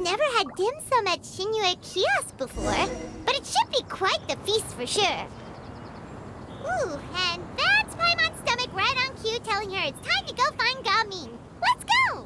never had dim sum at Shinyue Kiosk before, but it should be quite the feast for sure. Ooh, and that's Paimon's stomach right on cue telling her it's time to go find Gaming. Let's go!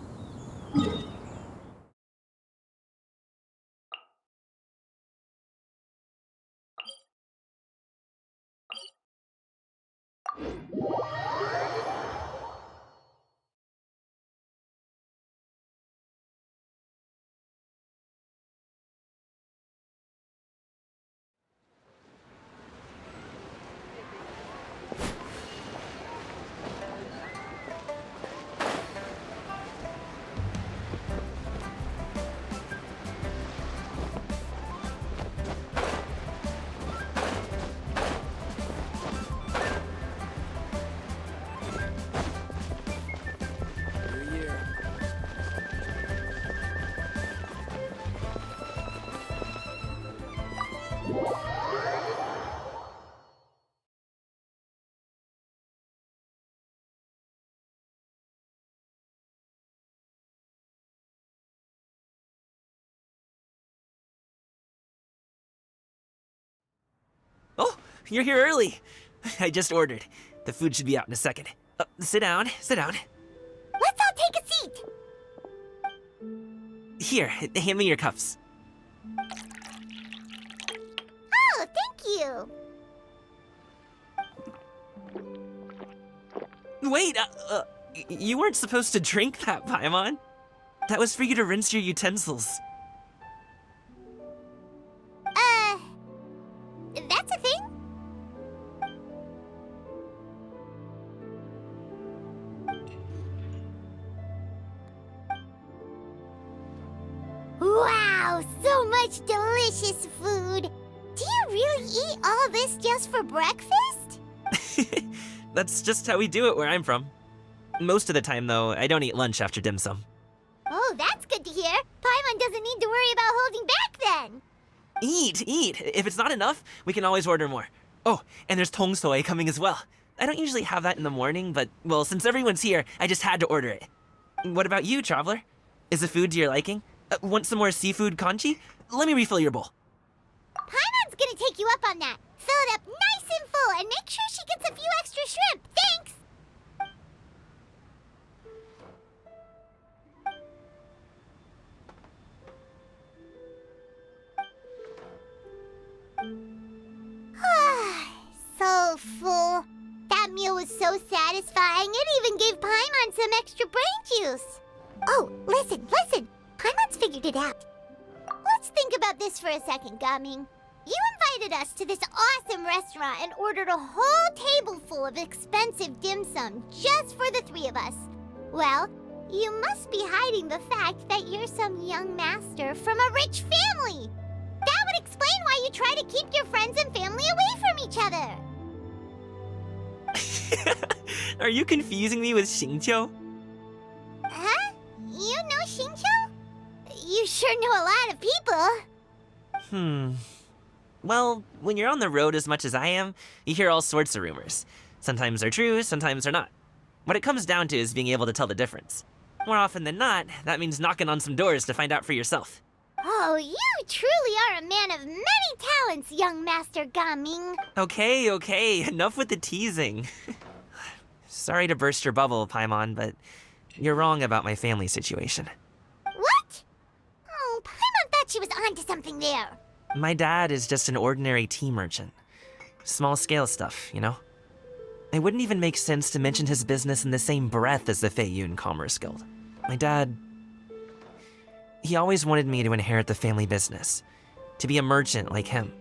Oh, you're here early. I just ordered. The food should be out in a second. Sit down, sit down. Let's all take a seat! Here, hand me your cups. Oh, thank you! Wait, you weren't supposed to drink that, Paimon. That was for you to rinse your utensils. That's a thing? Wow, so much delicious food! Do you really eat all this just for breakfast? That's just how we do it where I'm from. Most of the time, though, I don't eat lunch after dim sum. Oh, that's good to hear. Paimon doesn't need to worry about holding back then. Eat, eat. If it's not enough, we can always order more. Oh, and there's tong soy coming as well. I don't usually have that in the morning, but, well, since everyone's here, I just had to order it. What about you, traveler? Is the food to your liking? Want some more seafood congee? Let me refill your bowl. Paimon's gonna take you up on that. Fill it up nice and full and make sure she gets a few extra shrimp. Thanks! So full. That meal was so satisfying, it even gave Paimon some extra brain juice. Oh, listen. Paimon's figured it out. Let's think about this for a second, Gaming. You invited us to this awesome restaurant and ordered a whole table full of expensive dim sum just for the three of us. Well, you must be hiding the fact that you're some young master from a rich family. That would explain why you try to keep your friends and family away from each other. Are you confusing me with Xingqiu? Huh? You know Xingqiu? You sure know a lot of people. Well, when you're on the road as much as I am, you hear all sorts of rumors. Sometimes they're true, sometimes they're not. What it comes down to is being able to tell the difference. More often than not, that means knocking on some doors to find out for yourself. Oh, you truly are a man of many talents, young Master Gaming. Okay, enough with the teasing. Sorry to burst your bubble, Paimon, but you're wrong about my family situation. What? Oh, Paimon thought she was onto something there. My dad is just an ordinary tea merchant. Small-scale stuff, you know? It wouldn't even make sense to mention his business in the same breath as the Feiyun Commerce Guild. My dad... he always wanted me to inherit the family business, to be a merchant like him.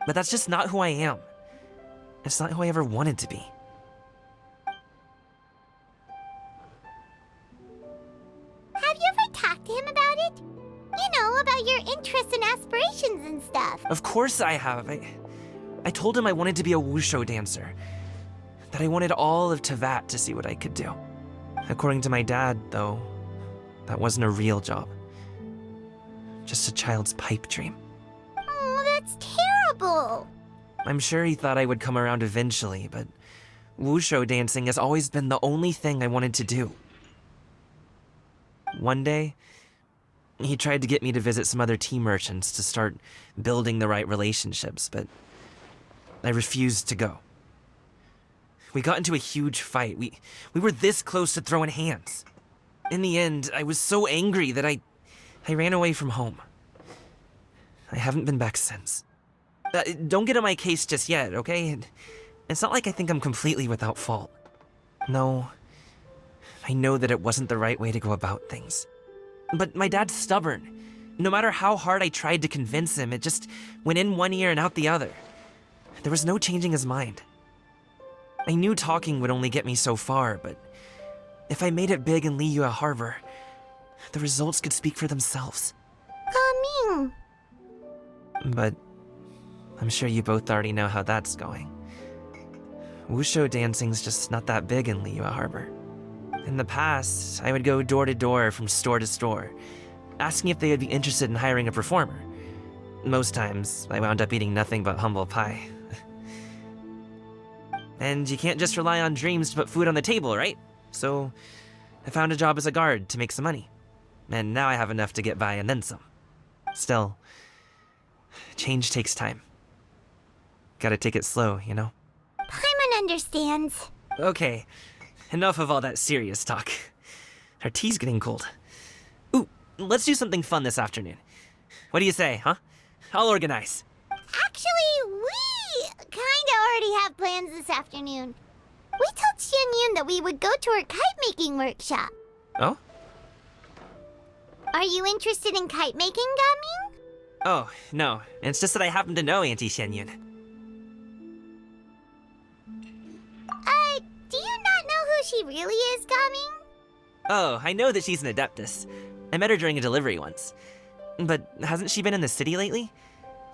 But that's just not who I am. It's not who I ever wanted to be. Have you ever talked to him about it? You know, about your interests and aspirations and stuff. Of course I have. I told him I wanted to be a wushu dancer. That I wanted all of Tevat to see what I could do. According to my dad, though, that wasn't a real job. Just a child's pipe dream. Oh, that's terrible. I'm sure he thought I would come around eventually, but wushu dancing has always been the only thing I wanted to do. One day, He tried to get me to visit some other tea merchants to start building the right relationships, but I refused to go. We got into a huge fight. We were this close to throwing hands. In the end, I was so angry that I ran away from home. I haven't been back since. Don't get on my case just yet, okay? It's not like I think I'm completely without fault. No, I know that it wasn't the right way to go about things. But my dad's stubborn. No matter how hard I tried to convince him, it just went in one ear and out the other. There was no changing his mind. I knew talking would only get me so far, but if I made it big in Liyue Harbor, the results could speak for themselves. Coming. But I'm sure you both already know how that's going. Wushu dancing's just not that big in Liyue Harbor. In the past, I would go door to door from store to store, asking if they would be interested in hiring a performer. Most times, I wound up eating nothing but humble pie. And you can't just rely on dreams to put food on the table, right? So, I found a job as a guard to make some money. And now I have enough to get by and then some. Still, change takes time. Gotta take it slow, you know? Paimon understands. Okay, enough of all that serious talk. Our tea's getting cold. Ooh, let's do something fun this afternoon. What do you say, huh? I'll organize. Actually, we kinda already have plans this afternoon. We told Xianyun that we would go to her kite-making workshop. Oh? Are you interested in kite-making, Gaming? Oh, no. It's just that I happen to know Auntie Xianyun. Do you not know who she really is, Gaming? Oh, I know that she's an Adeptus. I met her during a delivery once. But hasn't she been in the city lately?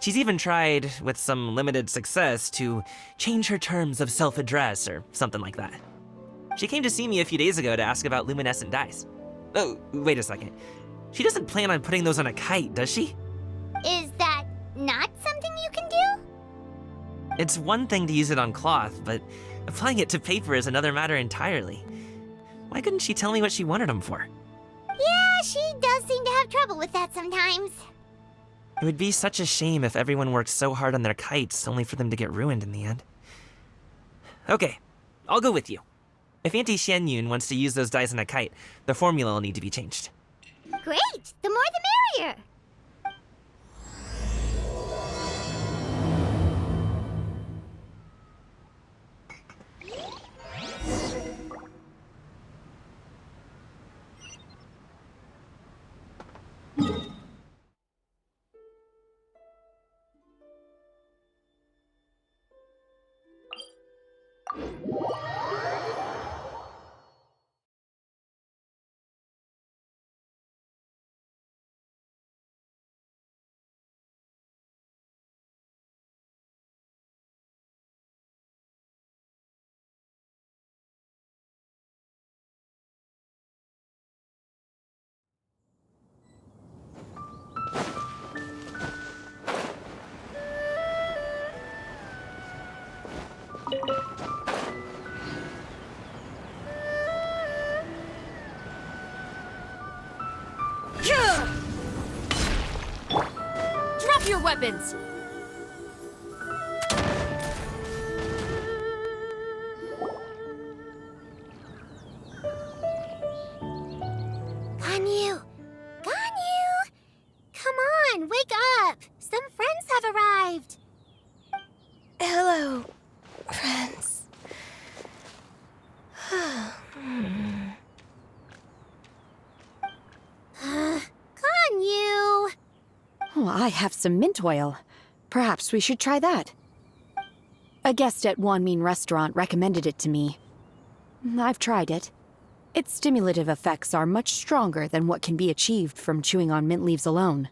She's even tried, with some limited success, to change her terms of self-address or something like that. She came to see me a few days ago to ask about luminescent dyes. Oh, wait a second. She doesn't plan on putting those on a kite, does she? Is that not something you can do? It's one thing to use it on cloth, but applying it to paper is another matter entirely. Why couldn't she tell me what she wanted them for? Yeah, she does seem to have trouble with that sometimes. It would be such a shame if everyone worked so hard on their kites only for them to get ruined in the end. Okay, I'll go with you. If Auntie Xianyun wants to use those dyes on a kite, the formula will need to be changed. Great! The more the merrier! Drop your weapons! Ganyu! Ganyu! Come on, wake up! Some friends have arrived! Hello, friends. Ganyu! Oh, I have some mint oil. Perhaps we should try that. A guest at Wanmin Restaurant recommended it to me. I've tried it. Its stimulative effects are much stronger than what can be achieved from chewing on mint leaves alone.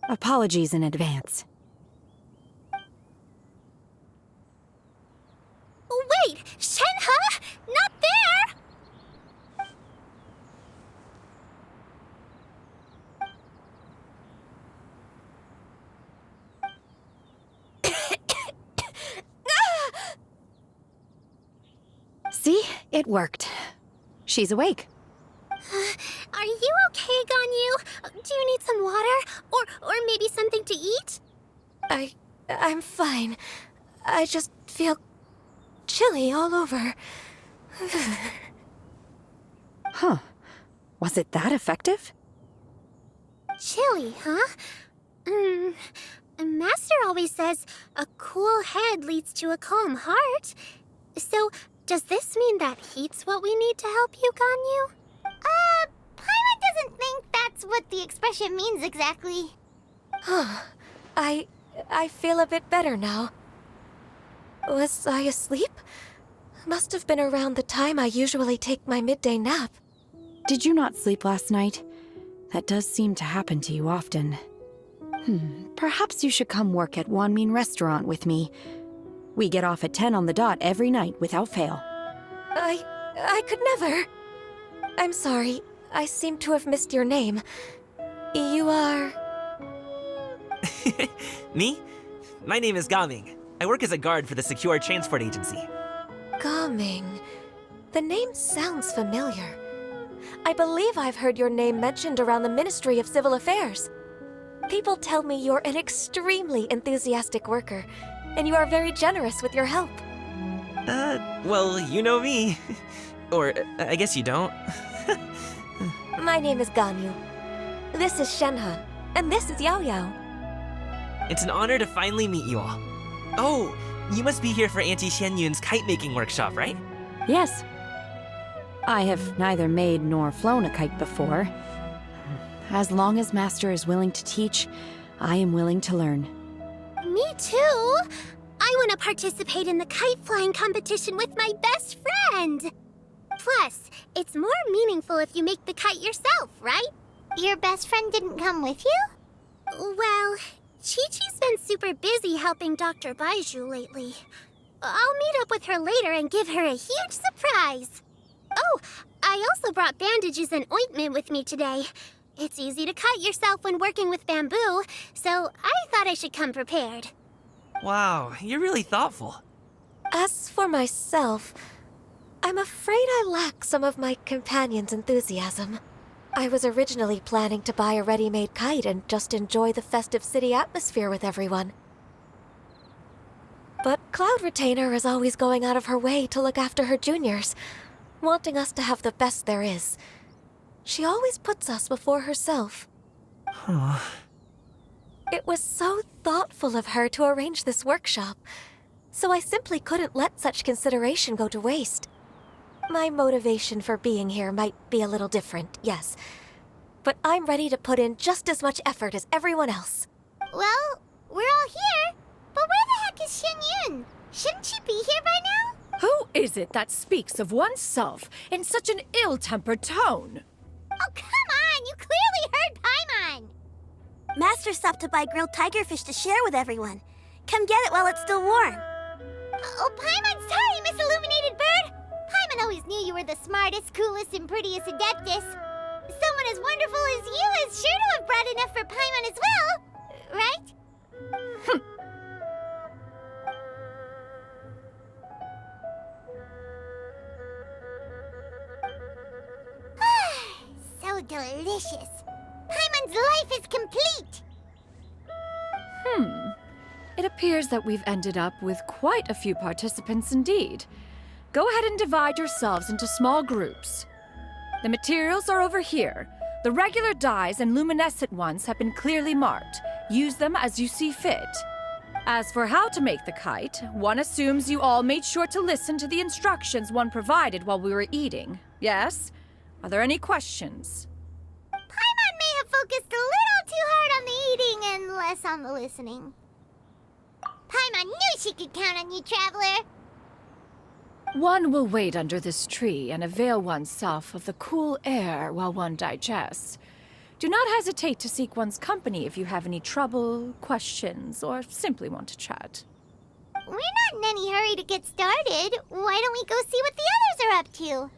Apologies in advance. Wait! Shenhe? Not there! See? It worked. She's awake. Are you okay, Ganyu? Do you need some water? Or maybe something to eat? I'm fine. I just feel chilly all over. Huh. Was it that effective? Chilly, huh? Master always says a cool head leads to a calm heart. So, does this mean that heat's what we need to help you, Ganyu? Paimon doesn't think that's what the expression means exactly. I feel a bit better now. Was I asleep? Must have been around the time I usually take my midday nap. Did you not sleep last night? That does seem to happen to you often. Perhaps you should come work at Wanmin Restaurant with me. We get off at 10 on the dot every night without fail. I could never. I'm sorry. I seem to have missed your name. You are... Me? My name is Gaming. I work as a guard for the Secure Transport Agency. Gaming. The name sounds familiar. I believe I've heard your name mentioned around the Ministry of Civil Affairs. People tell me you're an extremely enthusiastic worker, and you are very generous with your help. Well, you know me. Or, I guess you don't. My name is Ganyu. This is Shenhe, and this is Yao Yao. It's an honor to finally meet you all. Oh, you must be here for Auntie Xianyun's kite-making workshop, right? Yes. I have neither made nor flown a kite before. As long as Master is willing to teach, I am willing to learn. Me too! I want to participate in the kite flying competition with my best friend! Plus, it's more meaningful if you make the kite yourself, right? Your best friend didn't come with you? Well, Chi-Chi's been super busy helping Dr. Baizhu lately. I'll meet up with her later and give her a huge surprise. Oh, I also brought bandages and ointment with me today. It's easy to cut yourself when working with bamboo, so I thought I should come prepared. Wow, you're really thoughtful. As for myself, I'm afraid I lack some of my companion's enthusiasm. I was originally planning to buy a ready-made kite and just enjoy the festive city atmosphere with everyone. But Cloud Retainer is always going out of her way to look after her juniors, wanting us to have the best there is. She always puts us before herself. Huh. It was so thoughtful of her to arrange this workshop, so I simply couldn't let such consideration go to waste. My motivation for being here might be a little different, yes, but I'm ready to put in just as much effort as everyone else. Well, we're all here, but where the heck is Xianyun? Shouldn't she be here by now? Who is it that speaks of oneself in such an ill-tempered tone? Oh, come on! You clearly heard Paimon! Master stopped to buy grilled tigerfish to share with everyone. Come get it while it's still warm. Oh, Paimon, sorry, Miss Illuminated Bird! Paimon always knew you were the smartest, coolest, and prettiest Adeptus. Someone as wonderful as you is sure to have brought enough for Paimon as well, right? So delicious. Paimon's life is complete. It appears that we've ended up with quite a few participants indeed. Go ahead and divide yourselves into small groups. The materials are over here. The regular dyes and luminescent ones have been clearly marked. Use them as you see fit. As for how to make the kite, one assumes you all made sure to listen to the instructions one provided while we were eating. Yes? Are there any questions? Paimon may have focused a little too hard on the eating and less on the listening. Paimon knew she could count on you, Traveler. One will wait under this tree and avail oneself of the cool air while one digests. Do not hesitate to seek one's company if you have any trouble, questions, or simply want to chat. We're not in any hurry to get started. Why don't we go see what the others are up to?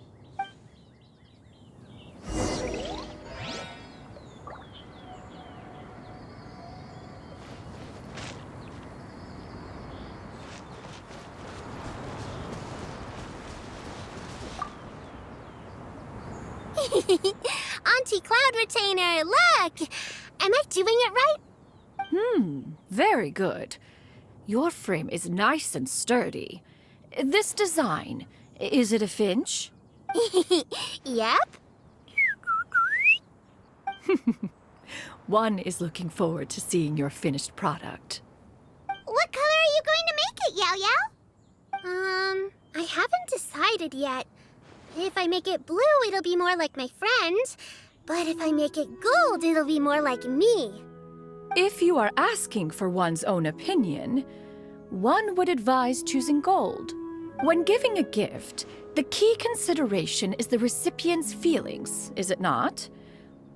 Auntie Cloud Retainer, look! Am I doing it right? Very good. Your frame is nice and sturdy. This design, is it a finch? Yep. One is looking forward to seeing your finished product. What color are you going to make it, Yao Yao? I haven't decided yet. If I make it blue, it'll be more like my friend. But if I make it gold, it'll be more like me. If you are asking for one's own opinion, one would advise choosing gold. When giving a gift, the key consideration is the recipient's feelings, is it not?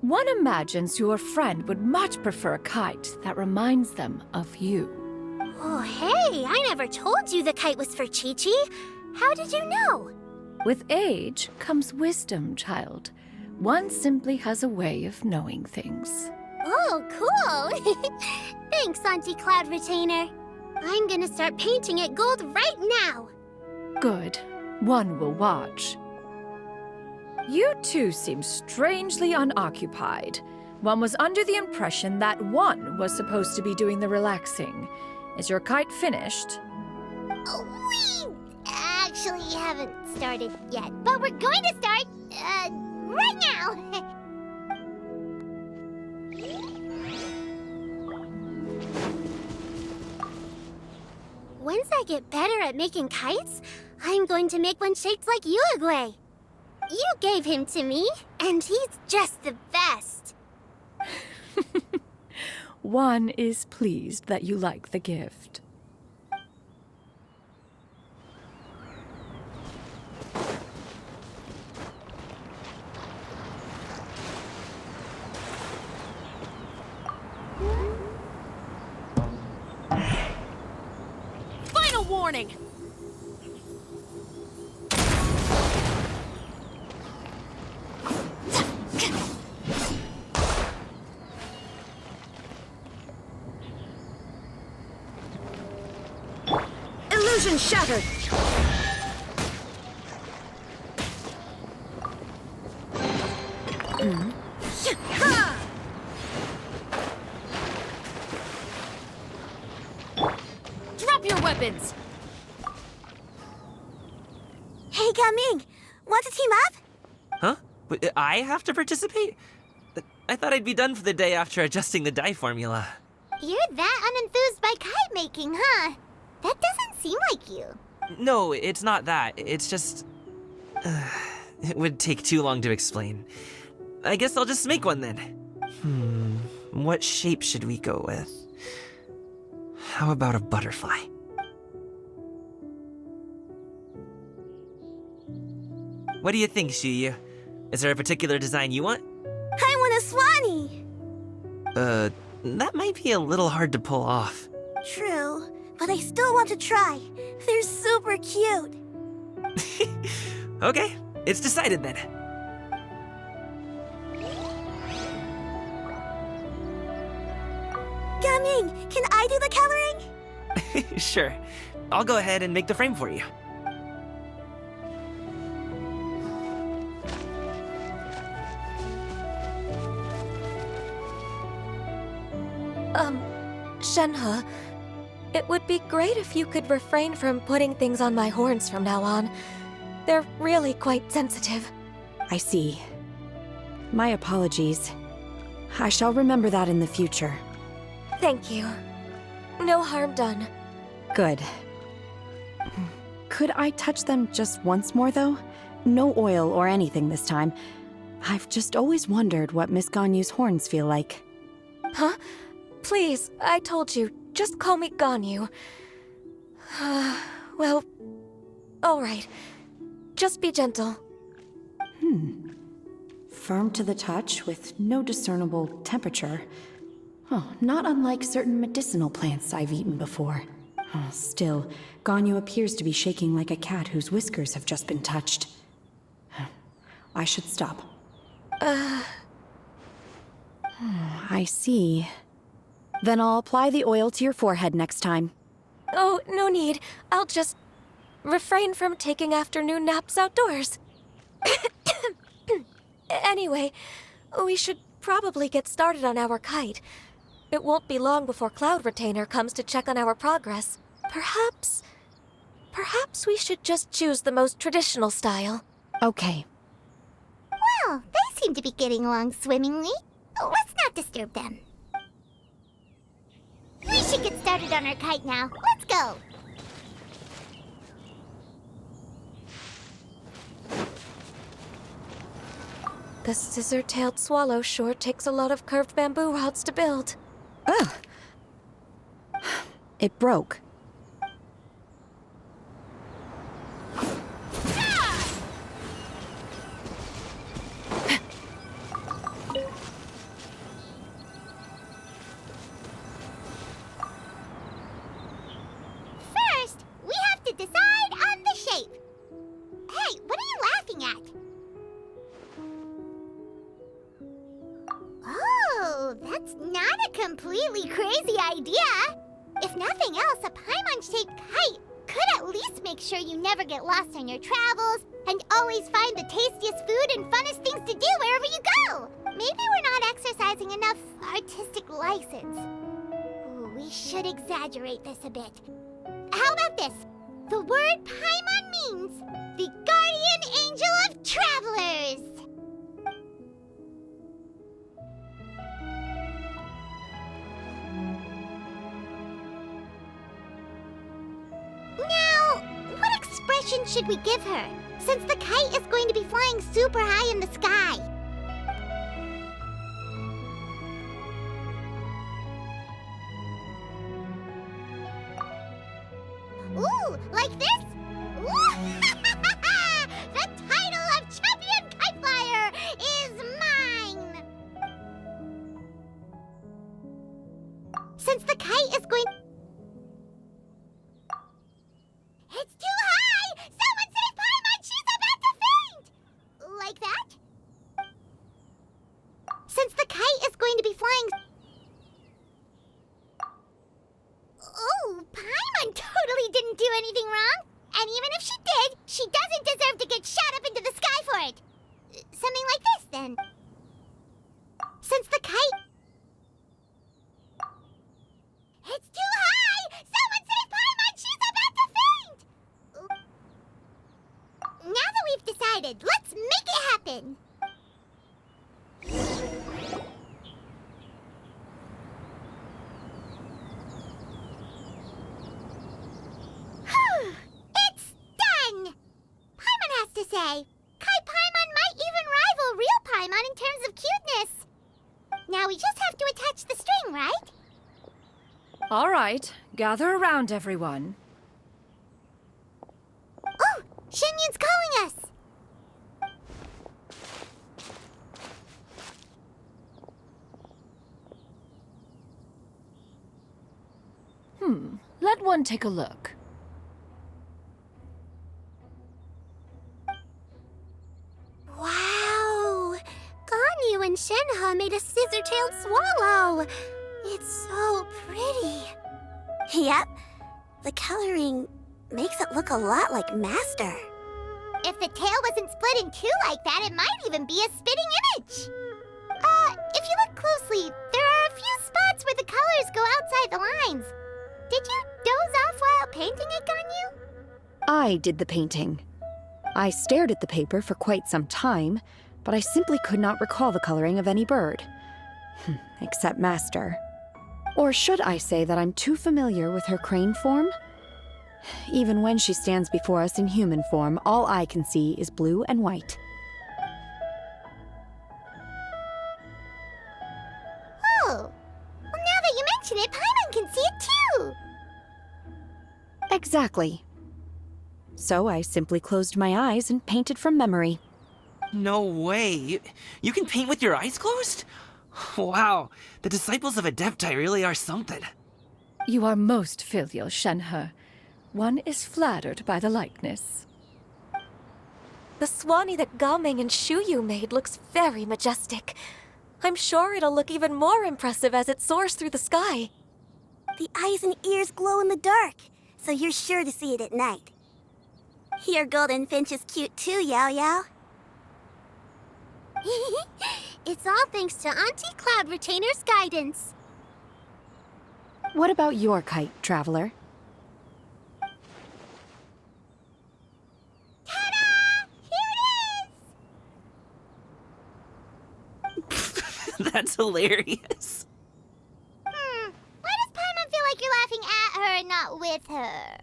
One imagines your friend would much prefer a kite that reminds them of you. Oh, hey, I never told you the kite was for Chi-Chi. How did you know? With age comes wisdom, child. One simply has a way of knowing things. Oh, cool. Thanks, Auntie Cloud Retainer. I'm gonna start painting it gold right now. Good. One will watch. You two seem strangely unoccupied. One was under the impression that one was supposed to be doing the relaxing. Is your kite finished? We actually haven't started yet, but we're going to start, right now. Once I get better at making kites, I'm going to make one shaped like Uruguay. You gave him to me, and he's just the best. One is pleased that you like the gift. Final warning! Illusion shattered! Drop your weapons! Hey, Gaming, want to team up? Huh? But I have to participate? I thought I'd be done for the day after adjusting the dye formula. You're that unenthused by kite making, huh? That doesn't seem like you. No, it's not that. It's just... it would take too long to explain. I guess I'll just make one then. What shape should we go with? How about a butterfly? What do you think, Shuyu? Is there a particular design you want? I want a swanee! That might be a little hard to pull off. True, but I still want to try. They're super cute. Okay, it's decided then. Gaming, can I do the coloring? Sure. I'll go ahead and make the frame for you. Shenhe, it would be great if you could refrain from putting things on my horns from now on. They're really quite sensitive. I see. My apologies. I shall remember that in the future. Thank you. No harm done. Good. Could I touch them just once more, though? No oil or anything this time. I've just always wondered what Miss Ganyu's horns feel like. Huh? Please, I told you, just call me Ganyu. Well, all right. Just be gentle. Firm to the touch with no discernible temperature. Oh, not unlike certain medicinal plants I've eaten before. Oh, still, Ganyu appears to be shaking like a cat whose whiskers have just been touched. I should stop. I see. Then I'll apply the oil to your forehead next time. Oh, no need. I'll just refrain from taking afternoon naps outdoors. Anyway, we should probably get started on our kite. It won't be long before Cloud Retainer comes to check on our progress. Perhaps we should just choose the most traditional style. Okay. Well, they seem to be getting along swimmingly. Let's not disturb them. We should get started on our kite now. Let's go. The scissor-tailed swallow sure takes a lot of curved bamboo rods to build. Ugh. It broke. First, we have to decide on the shape. Hey, what are you laughing at? Oh, that's not a completely crazy idea. If nothing else, a paimon-shaped kite could at least make sure you never get lost on your travels and always find the tastiest food and funnest things to do wherever you go. Maybe we're not exercising enough artistic license. Ooh, we should exaggerate this a bit. How about this? The word paimon means the guardian angel of travelers. Now, what expression should we give her, since the kite is going to be flying super high in the sky? Ooh, like this? Ooh. The title of Champion Kite Flyer is mine! Since the kite is going... It's too high! Someone save Paimon! She's about to faint! Like that? Since the kite is going to be flying... Oh, Paimon totally didn't do anything wrong. And even if she did, she doesn't deserve to get shot up into the sky for it. Something like this, then. Since the kite... It's too high! Someone save Paimon! She's about to faint! Now that we've decided, let's make it happen. It's done! Paimon has to say, Kite Paimon might even rival real Paimon in terms of cuteness. Now we just have to attach the string, right? All right, gather around, everyone. Oh, Shenyun's calling us! Let one take a look. Wow! Ganyu and Shenhe made a scissor-tailed swallow! It's so pretty. Yep. The coloring makes it look a lot like Master. If the tail wasn't split in two like that, it might even be a spitting image. If you look closely, there are a few spots where the colors go outside the lines. Did you doze off while painting it, Ganyu? I did the painting. I stared at the paper for quite some time, but I simply could not recall the coloring of any bird. Except Master. Or should I say that I'm too familiar with her crane form? Even when she stands before us in human form, all I can see is blue and white. Oh, well, now that you mention it, Paimon can see it too. Exactly. So I simply closed my eyes and painted from memory. No way. You can paint with your eyes closed? Wow, the disciples of Adepti really are something. You are most filial, Shenhe. One is flattered by the likeness. The Swanee that Gaoming and Shuyu made looks very majestic. I'm sure it'll look even more impressive as it soars through the sky. The eyes and ears glow in the dark, so you're sure to see it at night. Your golden finch is cute too, Yao Yao. It's all thanks to Auntie Cloud Retainer's guidance. What about your kite, Traveler? Ta-da! Here it is! That's hilarious. Why does Paimon feel like you're laughing at her and not with her?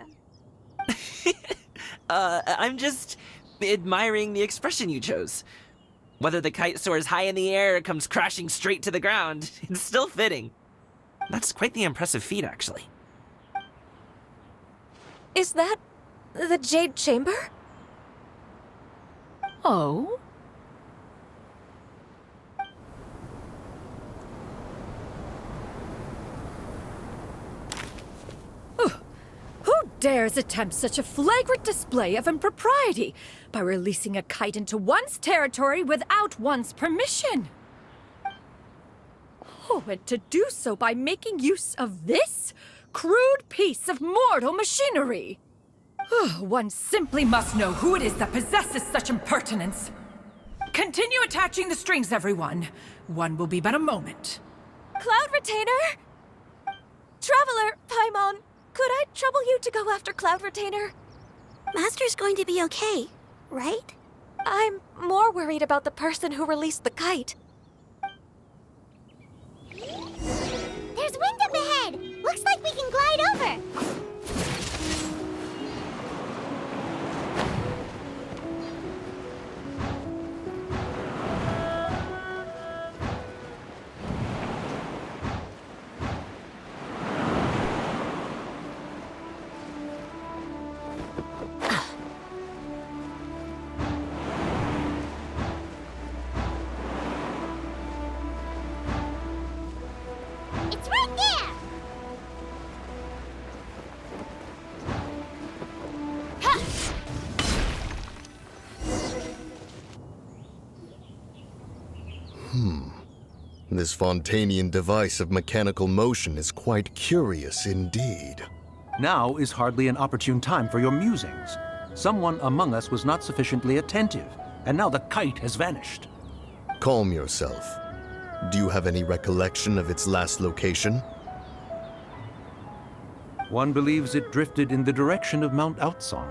I'm just admiring the expression you chose. Whether the kite soars high in the air or comes crashing straight to the ground, it's still fitting. That's quite the impressive feat, actually. Is that the Jade Chamber? Oh? Who dares attempt such a flagrant display of impropriety by releasing a kite into one's territory without one's permission? Oh, and to do so by making use of this crude piece of mortal machinery. One simply must know who it is that possesses such impertinence. Continue attaching the strings, everyone. One will be but a moment. Cloud Retainer? Traveler, Paimon, could I trouble you to go after Cloud Retainer? Master's going to be okay, right? I'm more worried about the person who released the kite. There's wind up ahead! Looks like we can glide over! It's right there! This Fontanian device of mechanical motion is quite curious indeed. Now is hardly an opportune time for your musings. Someone among us was not sufficiently attentive, and now the kite has vanished. Calm yourself. Do you have any recollection of its last location? One believes it drifted in the direction of Mount Outsong.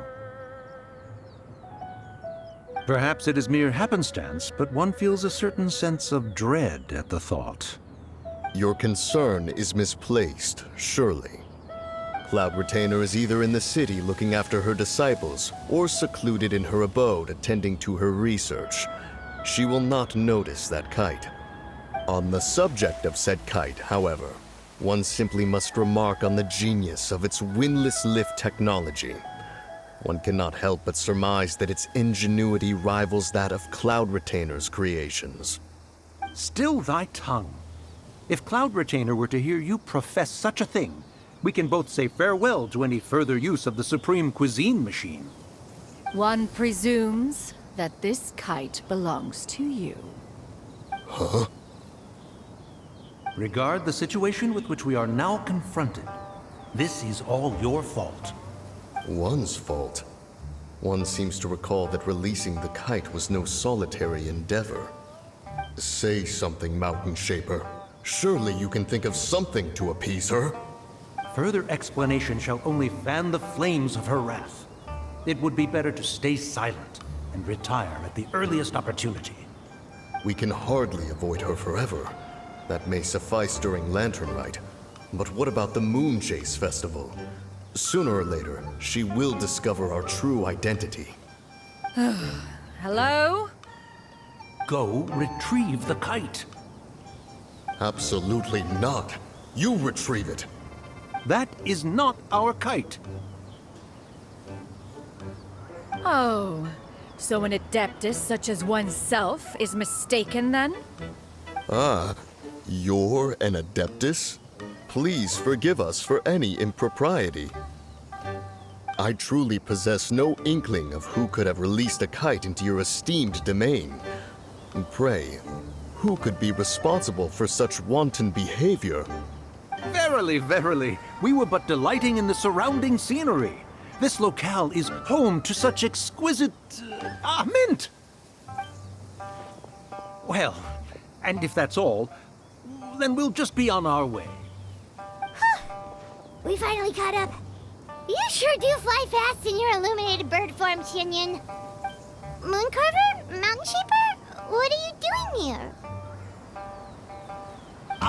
Perhaps it is mere happenstance, but one feels a certain sense of dread at the thought. Your concern is misplaced, surely. Cloud Retainer is either in the city looking after her disciples, or secluded in her abode attending to her research. She will not notice that kite. On the subject of said kite, however, one simply must remark on the genius of its windless lift technology. One cannot help but surmise that its ingenuity rivals that of Cloud Retainer's creations. Still thy tongue. If Cloud Retainer were to hear you profess such a thing, we can both say farewell to any further use of the Supreme Cuisine Machine. One presumes that this kite belongs to you. Huh? Regard the situation with which we are now confronted. This is all your fault. One's fault. One seems to recall that releasing the kite was no solitary endeavor. Say something, Mountain Shaper. Surely you can think of something to appease her. Further explanation shall only fan the flames of her wrath. It would be better to stay silent and retire at the earliest opportunity. We can hardly avoid her forever. That may suffice during Lantern Rite. But what about the Moon Chase Festival? Sooner or later, she will discover our true identity. Hello? Go retrieve the kite. Absolutely not. You retrieve it. That is not our kite. Oh, so an adeptus such as oneself is mistaken then? Ah, you're an Adeptus? Please forgive us for any impropriety. I truly possess no inkling of who could have released a kite into your esteemed domain. Pray, who could be responsible for such wanton behavior? Verily, verily, we were but delighting in the surrounding scenery. This locale is home to such exquisite... mint! Well, and if that's all, then we'll just be on our way. We finally caught up. You sure do fly fast in your illuminated bird form, Shinyan. Mooncarver? Mountain Shaper? What are you doing here?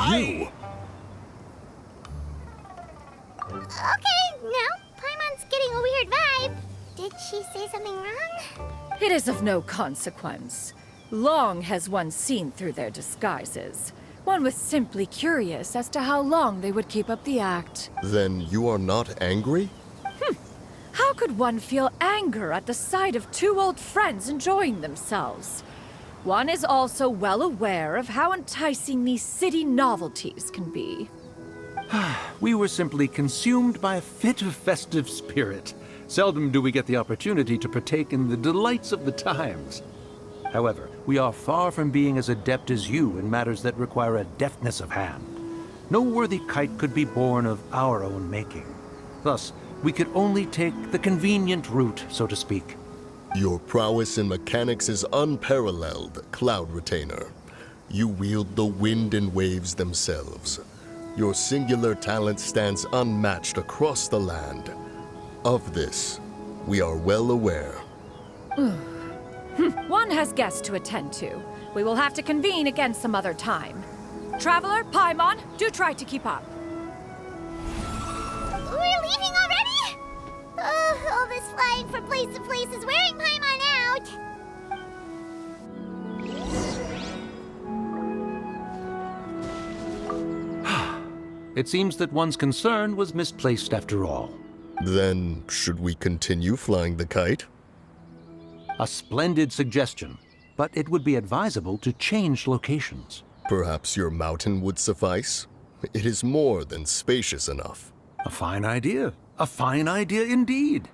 You! Okay, now Paimon's getting a weird vibe. Did she say something wrong? It is of no consequence. Long has one seen through their disguises. One was simply curious as to how long they would keep up the act. Then you are not angry? How could one feel anger at the sight of two old friends enjoying themselves? One is also well aware of how enticing these city novelties can be. We were simply consumed by a fit of festive spirit. Seldom do we get the opportunity to partake in the delights of the times. However, we are far from being as adept as you in matters that require a deftness of hand. No worthy kite could be born of our own making. Thus, we could only take the convenient route, so to speak. Your prowess in mechanics is unparalleled, Cloud Retainer. You wield the wind and waves themselves. Your singular talent stands unmatched across the land. Of this, we are well aware. One has guests to attend to. We will have to convene again some other time. Traveler, Paimon, do try to keep up. We're leaving already? All this flying from place to place is wearing Paimon out. It seems that one's concern was misplaced after all. Then, should we continue flying the kite? A splendid suggestion, but it would be advisable to change locations. Perhaps your mountain would suffice? It is more than spacious enough. A fine idea. A fine idea indeed.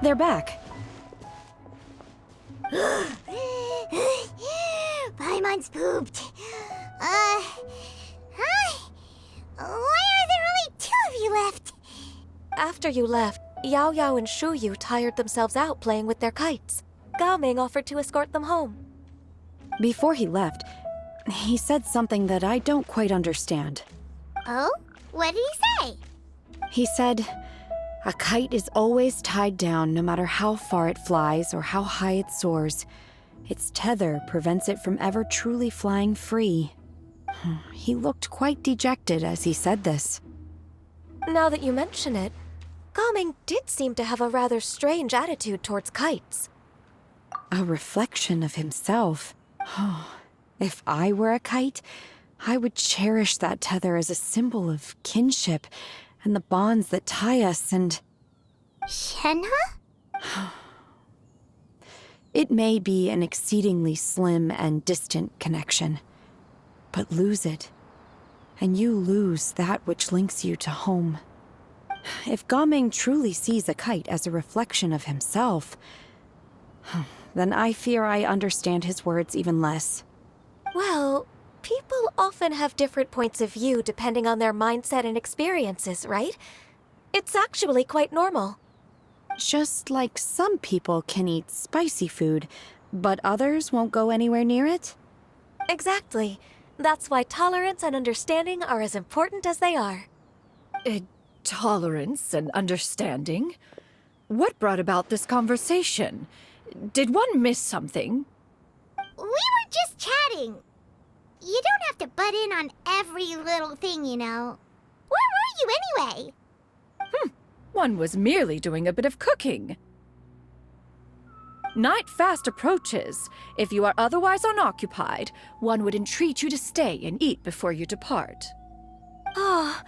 They're back. Paimon's pooped. Hi. Why are there only two of you left? After you left, Yao Yao and Shu Yu tired themselves out playing with their kites. Gao Ming offered to escort them home. Before he left, he said something that I don't quite understand. Oh? What did he say? He said, a kite is always tied down no matter how far it flies or how high it soars. Its tether prevents it from ever truly flying free. He looked quite dejected as he said this. Now that you mention it, Gao Ming did seem to have a rather strange attitude towards kites. A reflection of himself. If I were a kite, I would cherish that tether as a symbol of kinship and the bonds that tie us, and Shenhe? it may be an exceedingly slim and distant connection, but lose it, and you lose that which links you to home. If Gao Ming truly sees a kite as a reflection of himself, then I fear I understand his words even less. Well, people often have different points of view depending on their mindset and experiences, right? It's actually quite normal. Just like some people can eat spicy food, but others won't go anywhere near it? Exactly. That's why tolerance and understanding are as important as they are. Tolerance and understanding? What brought about this conversation? Did one miss something? We were just chatting. You don't have to butt in on every little thing, you know. Where were you anyway? One was merely doing a bit of cooking. Night fast approaches. If you are otherwise unoccupied, one would entreat you to stay and eat before you depart. Oh,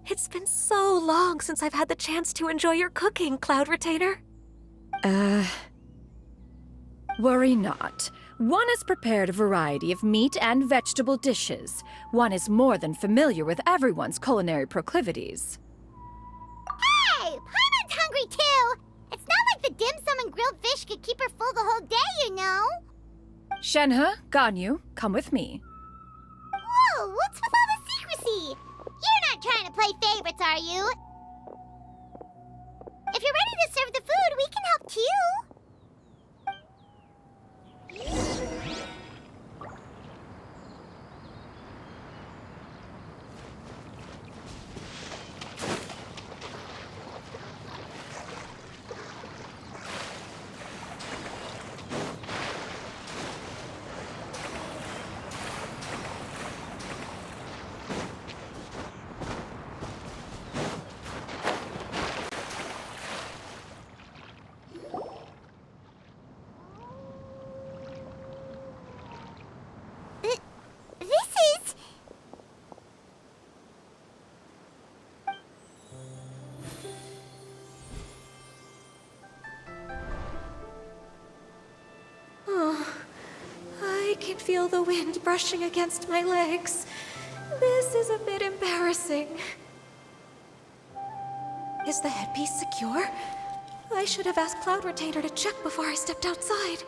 it's been so long since I've had the chance to enjoy your cooking, Cloud Retainer. Worry not. One has prepared a variety of meat and vegetable dishes. One is more than familiar with everyone's culinary proclivities. Hey, Paimon's hungry too! It's not like the dim sum and grilled fish could keep her full the whole day, you know? Shenhe, Ganyu, come with me. Whoa, what's with all the secrecy? You're not trying to play favorites, are you? If you're ready to serve the food, we can help too. I can feel the wind brushing against my legs. This is a bit embarrassing. Is the headpiece secure? I should have asked Cloud Retainer to check before I stepped outside.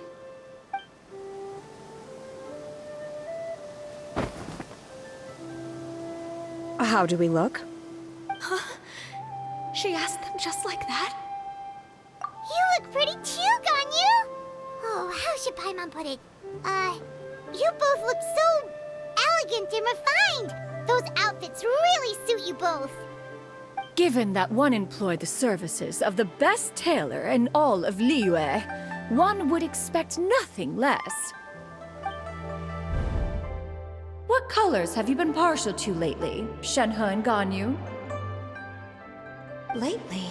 How do we look? She asked them just like that? You look pretty too, Ganyu! Oh, how should Paimon put it? You both look so elegant and refined! Those outfits really suit you both. Given that one employed the services of the best tailor in all of Liyue, one would expect nothing less. What colors have you been partial to lately, Shenhe and Ganyu? Lately?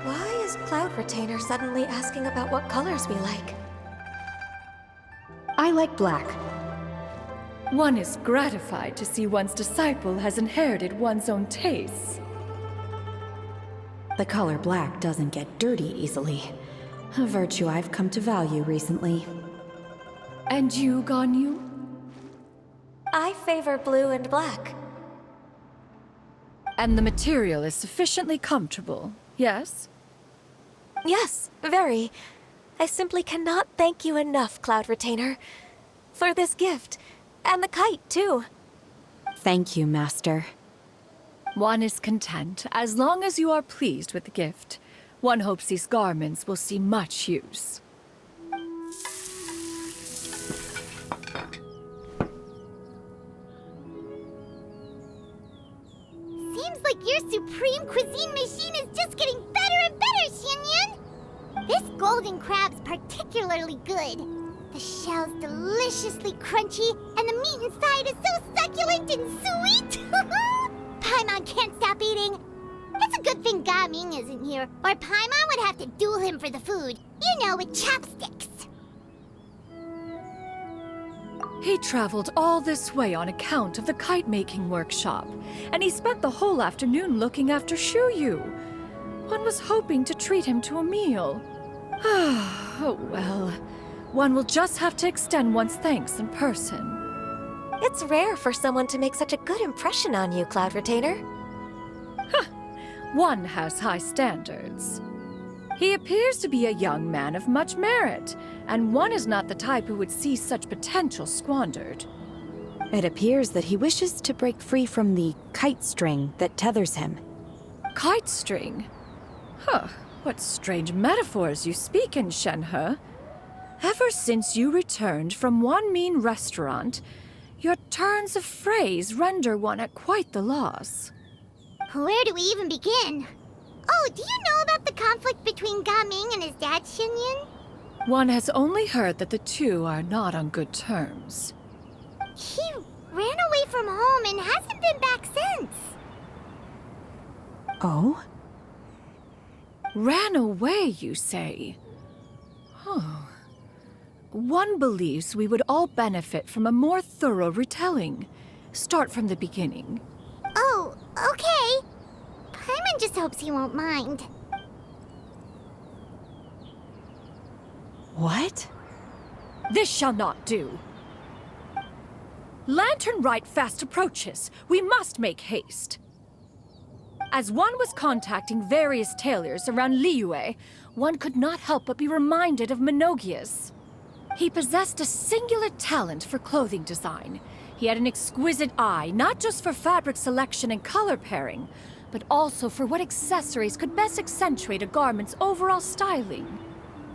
Why is Cloud Retainer suddenly asking about what colors we like? I like black. One is gratified to see one's disciple has inherited one's own tastes. The color black doesn't get dirty easily. A virtue I've come to value recently. And you, Ganyu? I favor blue and black. And the material is sufficiently comfortable, yes? Yes, very. I simply cannot thank you enough, Cloud Retainer. For this gift. And the kite, too. Thank you, Master. One is content as long as you are pleased with the gift. One hopes these garments will see much use. Seems like your supreme cuisine machine is just getting better and better, Xinyun! This golden crab's particularly good. The shell's deliciously crunchy, and the meat inside is so succulent and sweet! Paimon can't stop eating. It's a good thing Gaming isn't here, or Paimon would have to duel him for the food. You know, with chopsticks. He traveled all this way on account of the kite-making workshop, and he spent the whole afternoon looking after Shuyu. One was hoping to treat him to a meal. Oh well. One will just have to extend one's thanks in person. It's rare for someone to make such a good impression on you, Cloud Retainer. One has high standards. He appears to be a young man of much merit, and one is not the type who would see such potential squandered. It appears that he wishes to break free from the kite string that tethers him. Kite string? Huh, what strange metaphors you speak in, Shenhe. Ever since you returned from one mean restaurant, your turns of phrase render one at quite the loss. Where do we even begin? Oh, do you know about the conflict between Gaming and his dad, Xinyun? One has only heard that the two are not on good terms. He ran away from home and hasn't been back since. Oh? Ran away, you say? One believes we would all benefit from a more thorough retelling. Start from the beginning. Oh, okay. Paimon just hopes he won't mind. What? This shall not do. Lantern Rite fast approaches. We must make haste. As one was contacting various tailors around Liyue, one could not help but be reminded of Menogias. He possessed a singular talent for clothing design. He had an exquisite eye, not just for fabric selection and color pairing, but also for what accessories could best accentuate a garment's overall styling.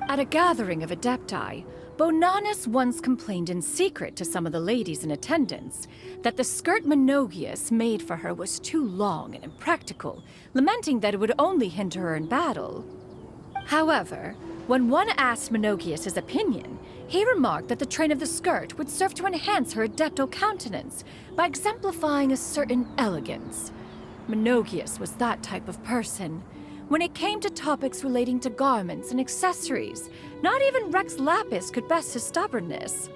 At a gathering of Adepti, Bonanis once complained in secret to some of the ladies in attendance that the skirt Menogias made for her was too long and impractical, lamenting that it would only hinder her in battle. However, when one asked Menogias his opinion, he remarked that the train of the skirt would serve to enhance her adepto countenance by exemplifying a certain elegance. Menogias was that type of person. When it came to topics relating to garments and accessories, not even Rex Lapis could best his stubbornness.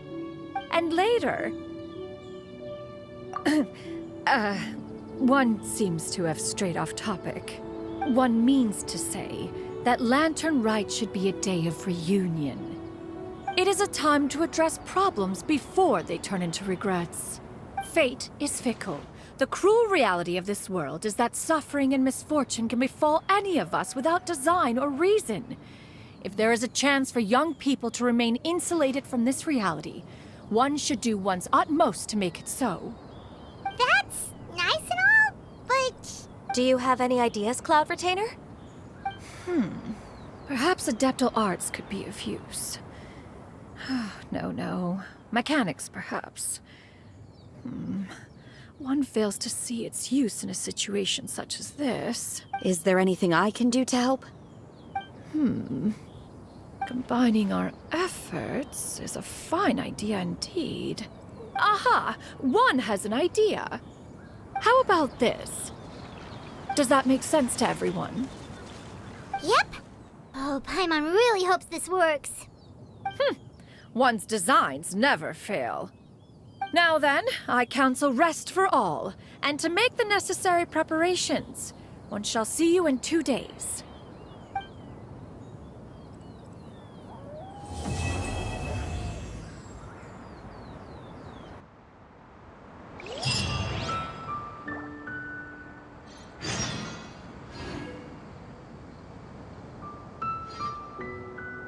And later... one seems to have strayed off topic. One means to say that Lantern Rite should be a day of reunion. It is a time to address problems before they turn into regrets. Fate is fickle. The cruel reality of this world is that suffering and misfortune can befall any of us without design or reason. If there is a chance for young people to remain insulated from this reality, one should do one's utmost to make it so. That's nice and all, but... Do you have any ideas, Cloud Retainer? Perhaps adeptal arts could be of use. No. Mechanics, perhaps. One fails to see its use in a situation such as this. Is there anything I can do to help? Combining our efforts is a fine idea indeed. Aha! One has an idea. How about this? Does that make sense to everyone? Yep. Oh, Paimon really hopes this works. One's designs never fail. Now then, I counsel rest for all, and to make the necessary preparations. One shall see you in 2 days.